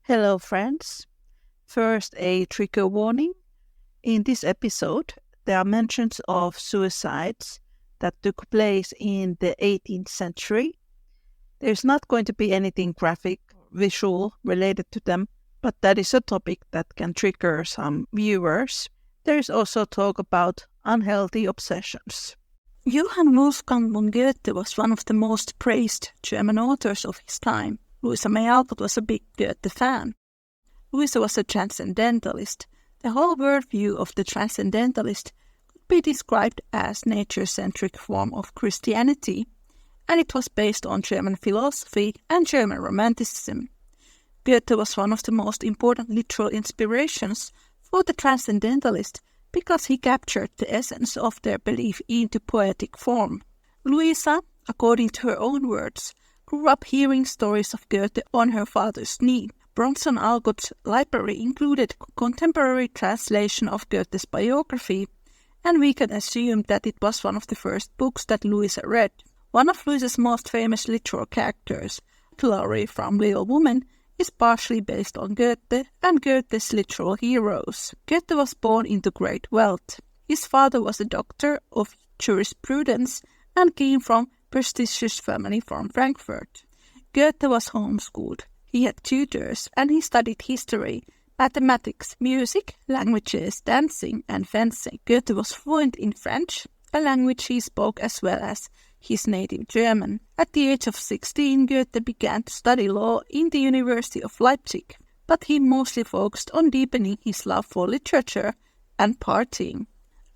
Hello, friends. First, a trigger warning. In this episode, there are mentions of suicides that took place in the 18th century. There's not going to be anything graphic, visual related to them, but that is a topic that can trigger some viewers. There is also talk about unhealthy obsessions. Johann Wolfgang von Goethe was one of the most praised German authors of his time. Louisa May Alcott was a big Goethe fan. Louisa was a transcendentalist. The whole worldview of the transcendentalist could be described as nature-centric form of Christianity, and it was based on German philosophy and German Romanticism. Goethe was one of the most important literal inspirations for the transcendentalist because he captured the essence of their belief into poetic form. Louisa, according to her own words, grew up hearing stories of Goethe on her father's knee. Bronson Alcott's library included contemporary translation of Goethe's biography, and we can assume that it was one of the first books that Louisa read. One of Louisa's most famous literal characters, Laurie from Little Women, is partially based on Goethe and Goethe's literal heroes. Goethe was born into great wealth. His father was a doctor of jurisprudence and came from a prestigious family from Frankfurt. Goethe was homeschooled. He had tutors and he studied history, mathematics, music, languages, dancing and fencing. Goethe was fluent in French, a language he spoke as well as his native German. At the age of 16, Goethe began to study law in the University of Leipzig, but he mostly focused on deepening his love for literature and partying.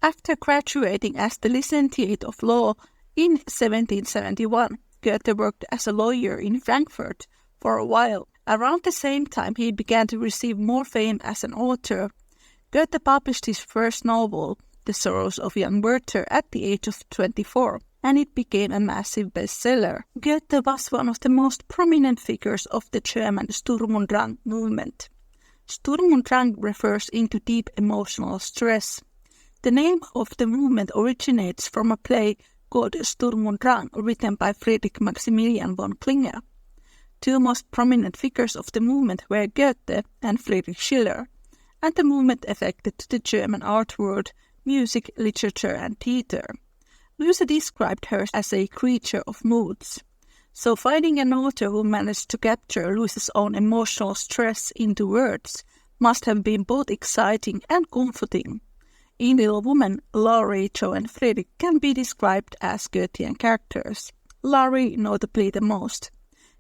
After graduating as the licentiate of law in 1771, Goethe worked as a lawyer in Frankfurt for a while. Around the same time, he began to receive more fame as an author. Goethe published his first novel, The Sorrows of Young Werther, at the age of 24. And it became a massive bestseller. Goethe was one of the most prominent figures of the German Sturm und Drang movement. Sturm und Drang refers into deep emotional stress. The name of the movement originates from a play called Sturm und Drang, written by Friedrich Maximilian von Klinger. Two most prominent figures of the movement were Goethe and Friedrich Schiller, and the movement affected the German art world, music, literature and theatre. Louisa described her as a creature of moods. So finding an author who managed to capture Louisa's own emotional stress into words must have been both exciting and comforting. In Little Woman, Laurie, Jo and Friedrich can be described as Goethean characters. Laurie notably the most.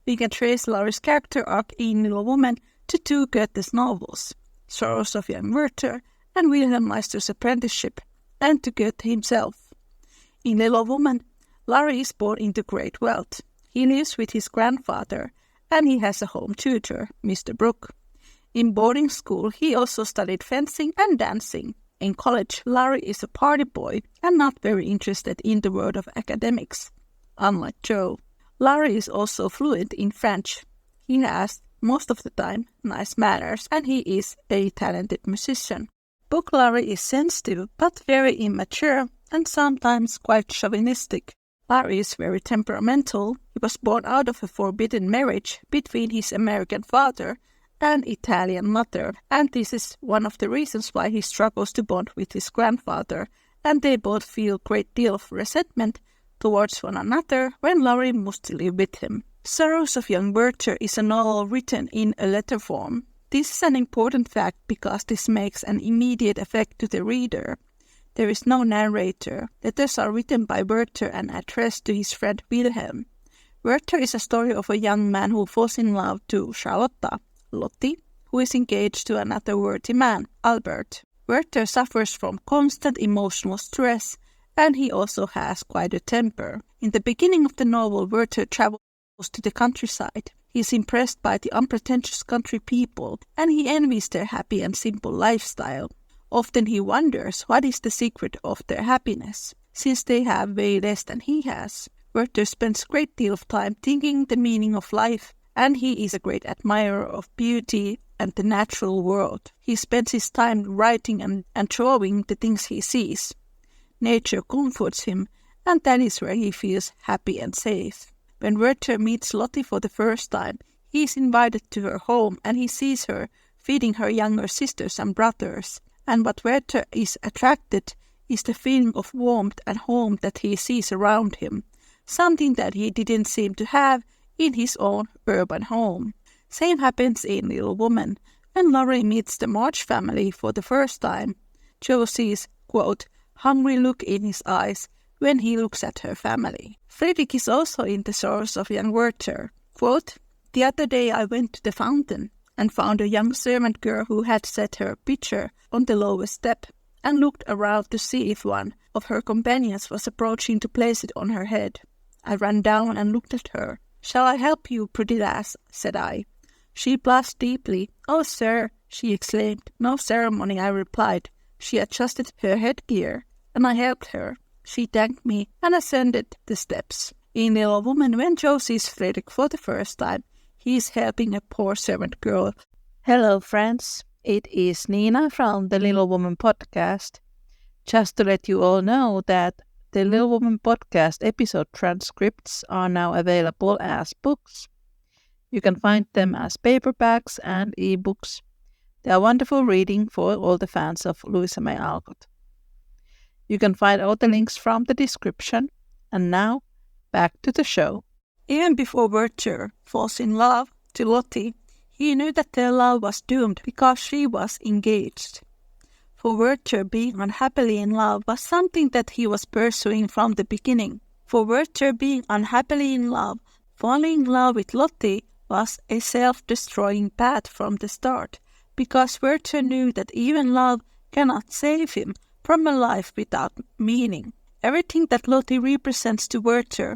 We can trace Laurie's character arc in Little Woman to two Goethe's novels, Sorrows of Young Werther and Wilhelm Meister's Apprenticeship, and to Goethe himself. In Little Woman, Laurie is born into great wealth. He lives with his grandfather, and he has a home tutor, Mr. Brooke. In boarding school, he also studied fencing and dancing. In college, Laurie is a party boy and not very interested in the world of academics, unlike Jo. Laurie is also fluent in French. He has, most of the time, nice manners, and he is a talented musician. Book Laurie is sensitive but very immature and sometimes quite chauvinistic. Laurie is very temperamental. He was born out of a forbidden marriage between his American father and Italian mother, and this is one of the reasons why he struggles to bond with his grandfather, and they both feel a great deal of resentment towards one another when Laurie moves to live with him. Sorrows of Young Werther is a novel written in a letter form. This is an important fact because this makes an immediate effect to the reader. There is no narrator. Letters are written by Werther and addressed to his friend Wilhelm. Werther is a story of a young man who falls in love to Charlotta, Lottie, who is engaged to another worthy man, Albert. Werther suffers from constant emotional stress, and he also has quite a temper. In the beginning of the novel, Werther travels to the countryside. He is impressed by the unpretentious country people, and he envies their happy and simple lifestyle. Often he wonders what is the secret of their happiness, since they have way less than he has. Werther spends a great deal of time thinking the meaning of life, and he is a great admirer of beauty and the natural world. He spends his time writing and drawing the things he sees. Nature comforts him, and that is where he feels happy and safe. When Werther meets Lottie for the first time, he He is invited to her home and he sees her feeding her younger sisters and brothers. And what Werther is attracted is the feeling of warmth and home that he sees around him, something that he didn't seem to have in his own urban home. Same happens in Little Woman. When Laurie meets the March family for the first time, Joe sees, quote, hungry look in his eyes when he looks at her family. Friedrich is also in the source of young Werther. Quote, the other day I went to the fountain and found a young servant girl who had set her pitcher on the lowest step and looked around to see if one of her companions was approaching to place it on her head. I ran down and looked at her. Shall I help you, pretty lass? Said I. She blushed deeply. Oh, sir, she exclaimed. No ceremony, I replied. She adjusted her headgear, and I helped her. She thanked me and ascended the steps. In Little Woman, when Joe sees Frederick for the first time, he is helping a poor servant girl. Hello, friends. It is Niina from the Little Woman podcast. Just to let you all know that the Little Woman podcast episode transcripts are now available as books. You can find them as paperbacks and ebooks. They are wonderful reading for all the fans of Louisa May Alcott. You can find all the links from the description. And now, back to the show. Even before Werther falls in love to Lottie, he knew that their love was doomed because she was engaged. For Werther, being unhappily in love was something that he was pursuing from the beginning. For Werther, being unhappily in love, falling in love with Lottie was a self-destroying path from the start, because Werther knew that even love cannot save him from a life without meaning. Everything that Lottie represents to Werther,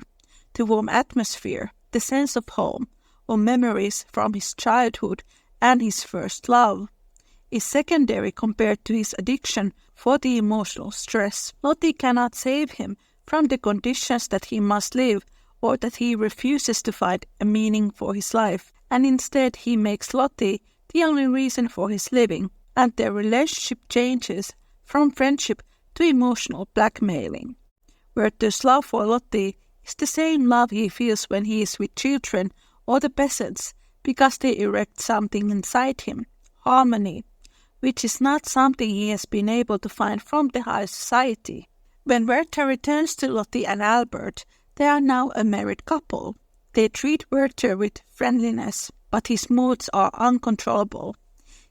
the warm atmosphere, the sense of home, or memories from his childhood and his first love, is secondary compared to his addiction for the emotional stress. Lottie cannot save him from the conditions that he must live or that he refuses to find a meaning for his life, and instead he makes Lottie the only reason for his living, and their relationship changes from friendship to emotional blackmailing. Werther's love for Lottie is the same love he feels when he is with children or the peasants, because they erect something inside him, harmony, which is not something he has been able to find from the high society. When Werther returns to Lottie and Albert, they are now a married couple. They treat Werther with friendliness, but his moods are uncontrollable.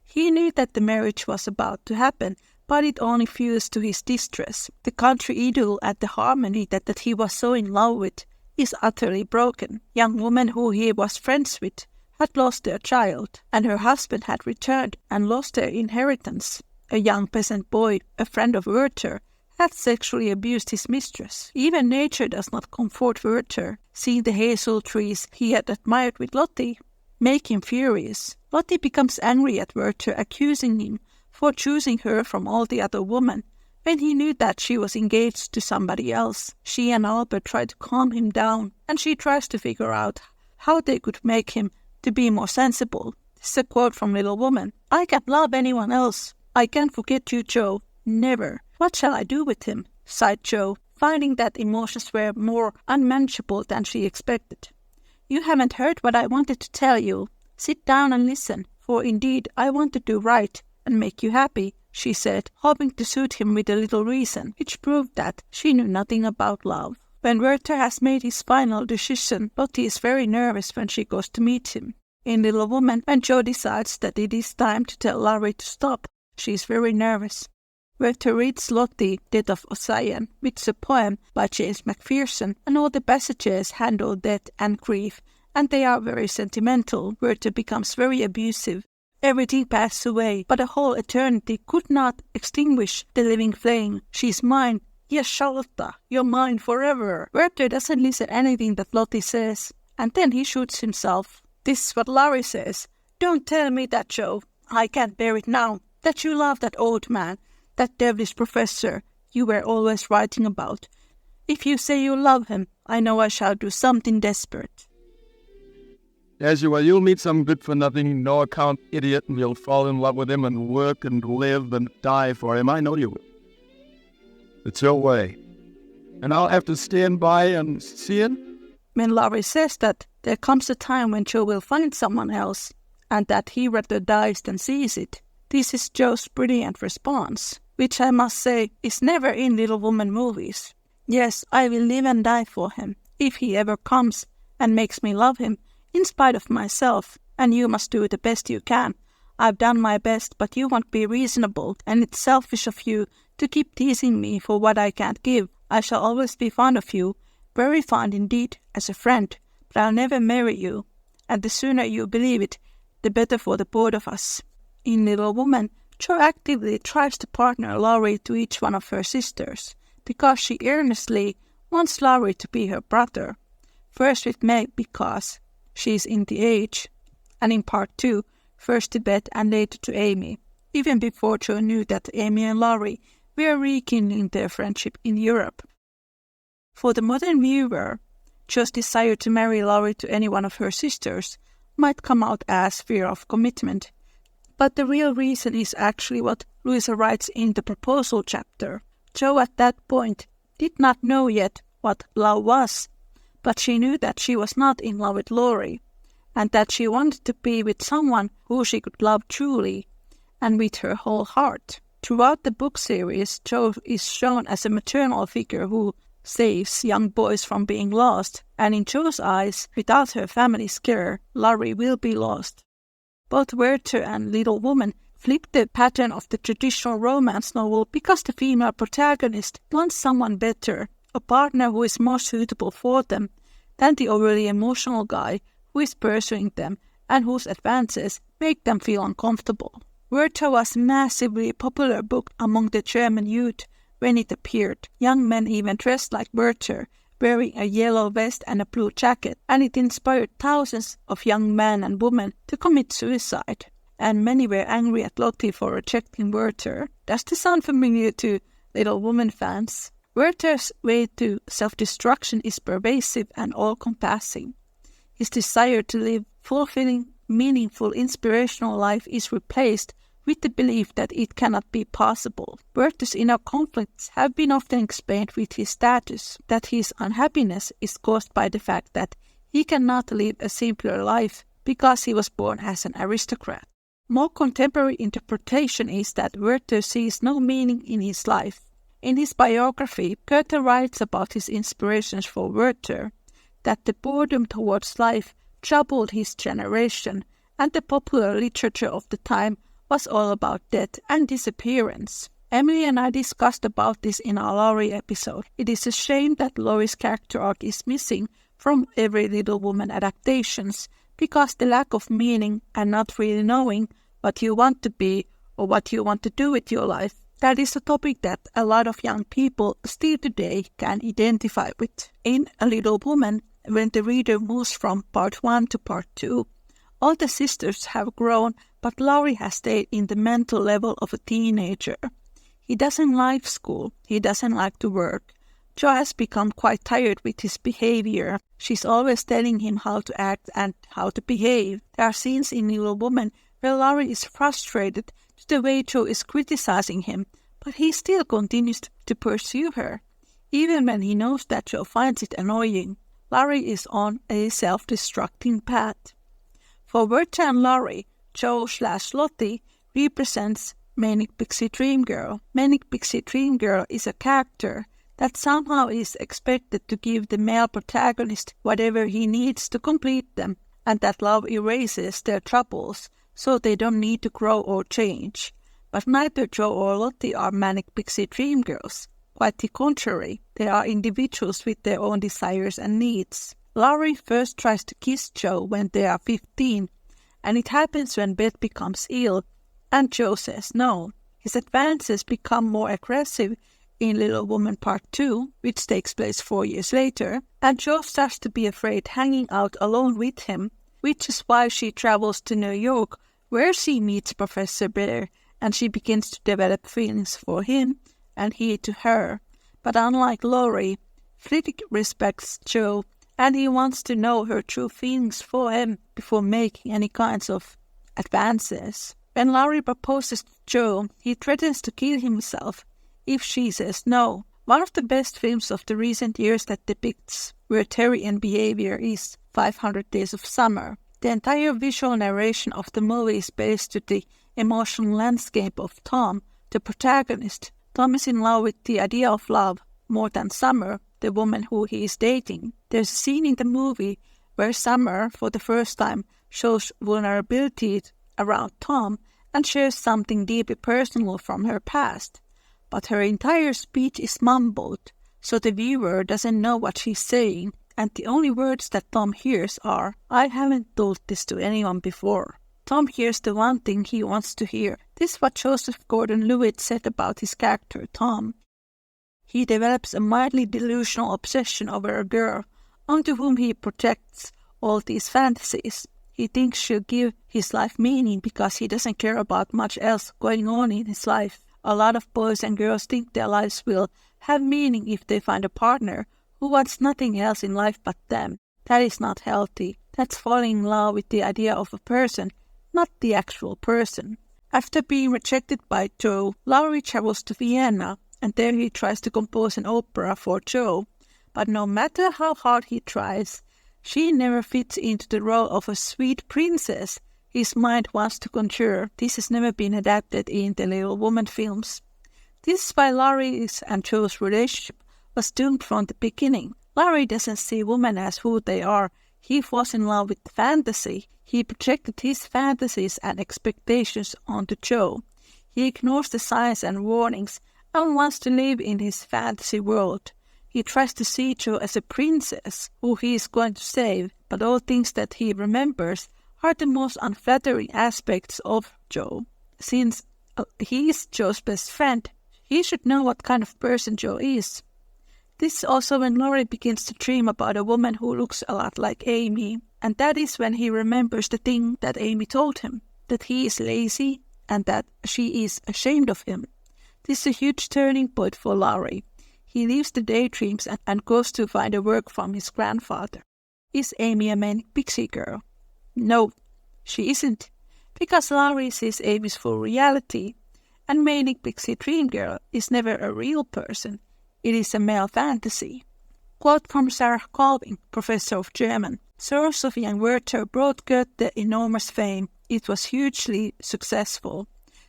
He knew that the marriage was about to happen, but it only fuels to his distress. The country idyll and the harmony that he was so in love with is utterly broken. Young women who he was friends with had lost their child, and her husband had returned and lost their inheritance. A young peasant boy, a friend of Werther, had sexually abused his mistress. Even nature does not comfort Werther. Seeing the hazel trees he had admired with Lottie make him furious. Lottie becomes angry at Werther, accusing him for choosing her from all the other women, when he knew that she was engaged to somebody else. She and Albert try to calm him down, and she tries to figure out how they could make him to be more sensible. This is a quote from Little Woman. I can't love anyone else. I can't forget you, Joe. Never. What shall I do with him? Sighed Joe, finding that emotions were more unmanageable than she expected. You haven't heard what I wanted to tell you. Sit down and listen, for indeed I want to do right and make you happy, she said, hoping to soothe him with a little reason, which proved that she knew nothing about love. When Werther has made his final decision, Lottie is very nervous when she goes to meet him. In Little Woman, when Joe decides that it is time to tell Laurie to stop, she is very nervous. Werther reads Lottie, Death of Ossian, which is a poem by James Macpherson, and all the passages handle death and grief, and they are very sentimental. Werther becomes very abusive. Everything passes away, but a whole eternity could not extinguish the living flame. She is mine. Yes, Charlotta, you're mine forever. Werther doesn't listen to anything that Lottie says, and then he shoots himself. This is what Laurie says. Don't tell me that, Joe. I can't bear it now. That you love that old man, that devilish professor you were always writing about. If you say you love him, I know I shall do something desperate. As you will, you'll meet some good-for-nothing, no-account idiot, and you'll fall in love with him and work and live and die for him. I know you will. It's your way. And I'll have to stand by and see it. When Laurie says that, There comes a time when Joe will find someone else, and that he rather dies than sees it. This is Joe's brilliant response, which I must say is never in Little Woman movies. Yes, I will live and die for him, if he ever comes and makes me love him, in spite of myself, and you must do the best you can. I've done my best, but you won't be reasonable, and it's selfish of you to keep teasing me for what I can't give. I shall always be fond of you, very fond indeed, as a friend, but I'll never marry you, and the sooner you believe it, the better for the both of us. In Little Woman, Jo actively tries to partner Laurie to each one of her sisters, because she earnestly wants Laurie to be her brother. First with Meg because she's in the age, and in part 2, first to Beth and later to Amy, even before Jo knew that Amy and Laurie were rekindling their friendship in Europe. For the modern viewer, Jo's desire to marry Laurie to any one of her sisters might come out as fear of commitment, but the real reason is actually what Louisa writes in the proposal chapter. Jo at that point did not know yet what love was, but she knew that she was not in love with Laurie, and that she wanted to be with someone who she could love truly and with her whole heart. Throughout the book series, Jo is shown as a maternal figure who saves young boys from being lost, and in Jo's eyes, without her family's care, Laurie will be lost. Both Werther and Little Woman flip the pattern of the traditional romance novel because the female protagonist wants someone better, a partner who is more suitable for them than the overly emotional guy who is pursuing them and whose advances make them feel uncomfortable. Werther was a massively popular book among the German youth when it appeared. Young men even dressed like Werther, wearing a yellow vest and a blue jacket, and it inspired thousands of young men and women to commit suicide. And many were angry at Lottie for rejecting Werther. Does this sound familiar to Little Woman fans? Werther's way to self-destruction is pervasive and all-compassing. His desire to live fulfilling, meaningful, inspirational life is replaced with the belief that it cannot be possible. Werther's inner conflicts have been often explained with his status, that his unhappiness is caused by the fact that he cannot live a simpler life because he was born as an aristocrat. More contemporary interpretation is that Werther sees no meaning in his life. In his biography, Goethe writes about his inspirations for Werther, that the boredom towards life troubled his generation, and the popular literature of the time was all about death and disappearance. Emily and I discussed about this in our Laurie episode. It is a shame that Laurie's character arc is missing from every Little Woman adaptations, because the lack of meaning and not really knowing what you want to be or what you want to do with your life, that is a topic that a lot of young people still today can identify with. In A Little Woman, when the reader moves from part 1 to part 2, all the sisters have grown, but Laurie has stayed in the mental level of a teenager. He doesn't like school. He doesn't like to work. Jo has become quite tired with his behavior. She's always telling him how to act and how to behave. There are scenes in Little Woman where Laurie is frustrated to the way Jo is criticizing him, but he still continues to pursue her, even when he knows that Jo finds it annoying. Laurie is on a self-destructing path. For Werther and Laurie, Jo/Lottie represents Manic Pixie Dream Girl. Manic Pixie Dream Girl is a character that somehow is expected to give the male protagonist whatever he needs to complete them, and that love erases their troubles, so they don't need to grow or change. But neither Jo or Lottie are Manic Pixie Dream Girls. Quite the contrary, they are individuals with their own desires and needs. Laurie first tries to kiss Jo when they are 15, and it happens when Beth becomes ill, and Jo says no. His advances become more aggressive in Little Woman Part 2, which takes place 4 years later, and Jo starts to be afraid hanging out alone with him, which is why she travels to New York, where she meets Professor Bear, and she begins to develop feelings for him, and he to her. But unlike Laurie, Friedrich respects Jo, and he wants to know her true feelings for him before making any kinds of advances. When Laurie proposes to Jo, he threatens to kill himself if she says no. One of the best films of the recent years that depicts Wertherian behavior is 500 Days of Summer. The entire visual narration of the movie is based on the emotional landscape of Tom, the protagonist. Tom is in love with the idea of love more than Summer, the woman who he is dating. There's a scene in the movie where Summer, for the first time, shows vulnerability around Tom and shares something deeply personal from her past. But her entire speech is mumbled, so the viewer doesn't know what she's saying, and the only words that Tom hears are, "I haven't told this to anyone before." Tom hears the one thing he wants to hear. This is what Joseph Gordon-Levitt said about his character, Tom. He develops a mildly delusional obsession over a girl onto whom he projects all these fantasies. He thinks she'll give his life meaning because he doesn't care about much else going on in his life. A lot of boys and girls think their lives will have meaning if they find a partner who wants nothing else in life but them. That is not healthy. That's falling in love with the idea of a person, not the actual person. After being rejected by Joe, Laurie travels to Vienna, and there he tries to compose an opera for Joe. But no matter how hard he tries, she never fits into the role of a sweet princess his mind wants to conjure. This has never been adapted in the Little Woman films. This is why Laurie's and Joe's relationship was doomed from the beginning. Laurie doesn't see women as who they are. He falls in love with fantasy. He projected his fantasies and expectations onto Joe. He ignores the signs and warnings and wants to live in his fantasy world. He tries to see Joe as a princess who he is going to save, but all things that he remembers are the most unflattering aspects of Joe. Since he is Joe's best friend, he should know what kind of person Joe is. This is also when Laurie begins to dream about a woman who looks a lot like Amy, and that is when he remembers the thing that Amy told him, that he is lazy and that she is ashamed of him. This is a huge turning point for Laurie. He leaves the daydreams and goes to find a work from his grandfather. Is Amy a manic pixie girl? No, she isn't, because Laurie sees Amy's full reality, and manic pixie dream girl is never a real person. It is a male fantasy. Quote from Sarah Colvin, professor of German. Source of young Werther brought Goethe enormous fame. It was hugely successful.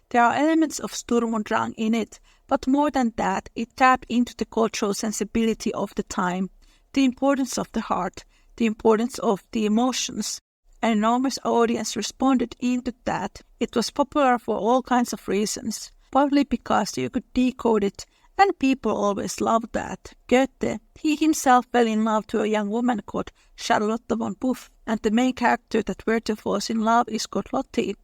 There are elements of Sturm und Drang in it, but more than that, it tapped into the cultural sensibility of the time, the importance of the heart, the importance of the emotions. An enormous audience responded into that. It was popular for all kinds of reasons, partly because you could decode it, and people always loved that. Goethe, he himself fell in love to a young woman called Charlotte von Buff, and the main character that Werther falls in love is called Lotte.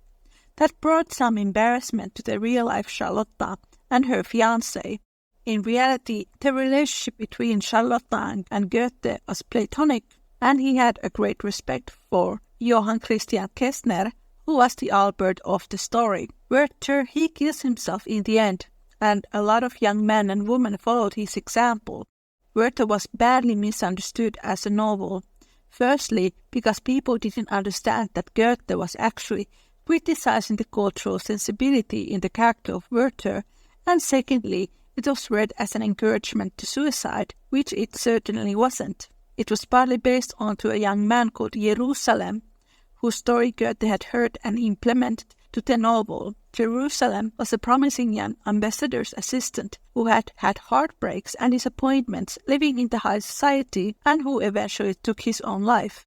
That brought some embarrassment to the real-life Charlotta and her fiancé. In reality, the relationship between Charlotta and Goethe was platonic, and he had a great respect for Johann Christian Kestner, who was the Albert of the story. Werther, he kills himself in the end, and a lot of young men and women followed his example. Werther was badly misunderstood as a novel. Firstly, because people didn't understand that Goethe was actually criticizing the cultural sensibility in the character of Werther, and secondly, it was read as an encouragement to suicide, which it certainly wasn't. It was partly based onto a young man called Jerusalem, whose story Goethe had heard and implemented to the novel. Jerusalem was a promising young ambassador's assistant who had had heartbreaks and disappointments living in the high society and who eventually took his own life.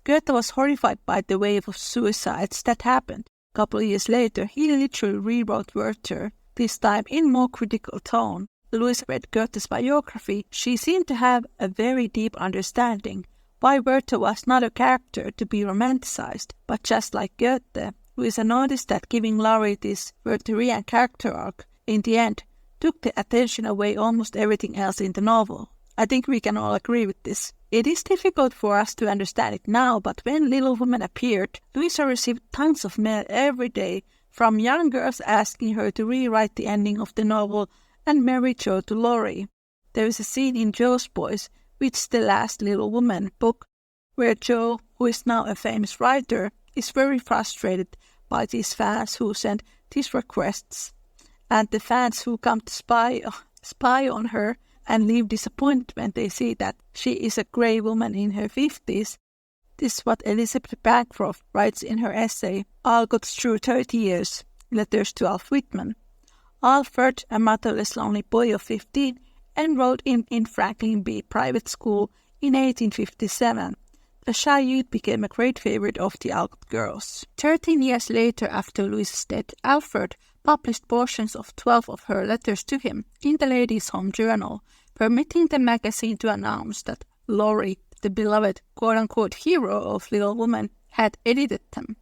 Goethe was horrified by the wave of suicides that happened. A couple of years later, he literally rewrote Werther, this time in more critical tone. Louisa read Goethe's biography. She seemed to have a very deep understanding why Werther was not a character to be romanticized, but just like Goethe, Louisa noticed that giving Laurie this Wertherian character arc, in the end, took the attention away almost everything else in the novel. I think we can all agree with this. It is difficult for us to understand it now, but when Little Women appeared, Louisa received tons of mail every day from young girls asking her to rewrite the ending of the novel and marry Joe to Laurie. There is a scene in Joe's Boys, which is the last Little Woman book, where Joe, who is now a famous writer, is very frustrated by these fans who send these requests, and the fans who come to spy on her and leave disappointed when they see that she is a grey woman in her 50s, This is what Elizabeth Bancroft writes in her essay, Alcott's True 30 Years, Letters to Alf Whitman. Alfred, a motherless lonely boy of 15, enrolled in Franklin B. Private School in 1857. The shy youth became a great favorite of the Alcott girls. 13 years later, after Louisa's death, Alfred published portions of 12 of her letters to him in the Ladies' Home Journal, permitting the magazine to announce that Laurie, the beloved quote-unquote hero of Little Women, had edited them.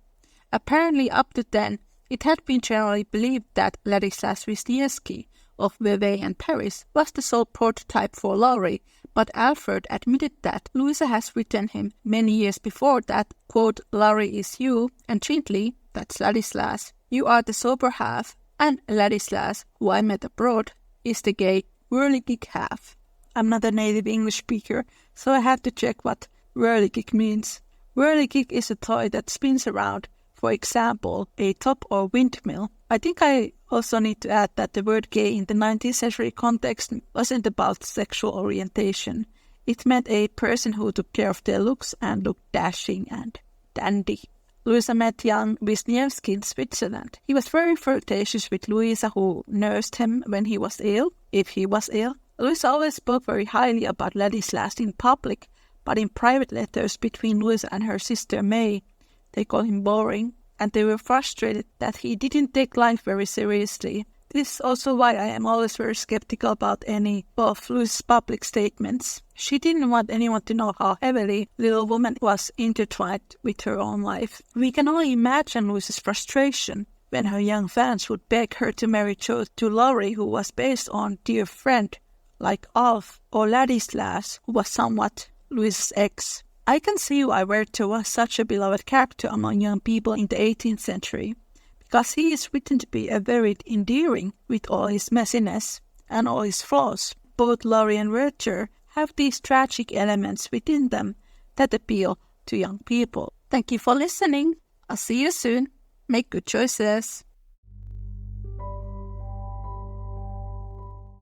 Apparently up to then, it had been generally believed that Ladislas Wisniewski of Vevey and Paris was the sole prototype for Laurie, but Alfred admitted that Louisa has written him many years before that, quote, Laurie is you, and gently, that's Ladislas, you are the sober half, and Ladislas, who I met abroad, is the gay whirligig half. I'm not a native English speaker, so I had to check what whirligig means. Whirligig is a toy that spins around, for example, a top or windmill. I think I also need to add that the word gay in the 19th century context wasn't about sexual orientation. It meant a person who took care of their looks and looked dashing and dandy. Louisa met young Wisniewski in Switzerland. He was very flirtatious with Louisa, who nursed him when he was ill, if he was ill. Louisa always spoke very highly about Ladislas in public, but in private letters between Louisa and her sister May, they called him boring, and they were frustrated that he didn't take life very seriously. This is also why I am always very skeptical about any of Louisa's public statements. She didn't want anyone to know how heavily Little Woman was intertwined with her own life. We can only imagine Louisa's frustration when her young fans would beg her to marry to Laurie, who was based on dear friend like Alf, or Ladislas, who was somewhat Louisa's ex. I can see why Werther was such a beloved character among young people in the 18th century, because he is written to be a very endearing with all his messiness and all his flaws. Both Laurie and Werther have these tragic elements within them that appeal to young people. Thank you for listening. I'll see you soon. Make good choices.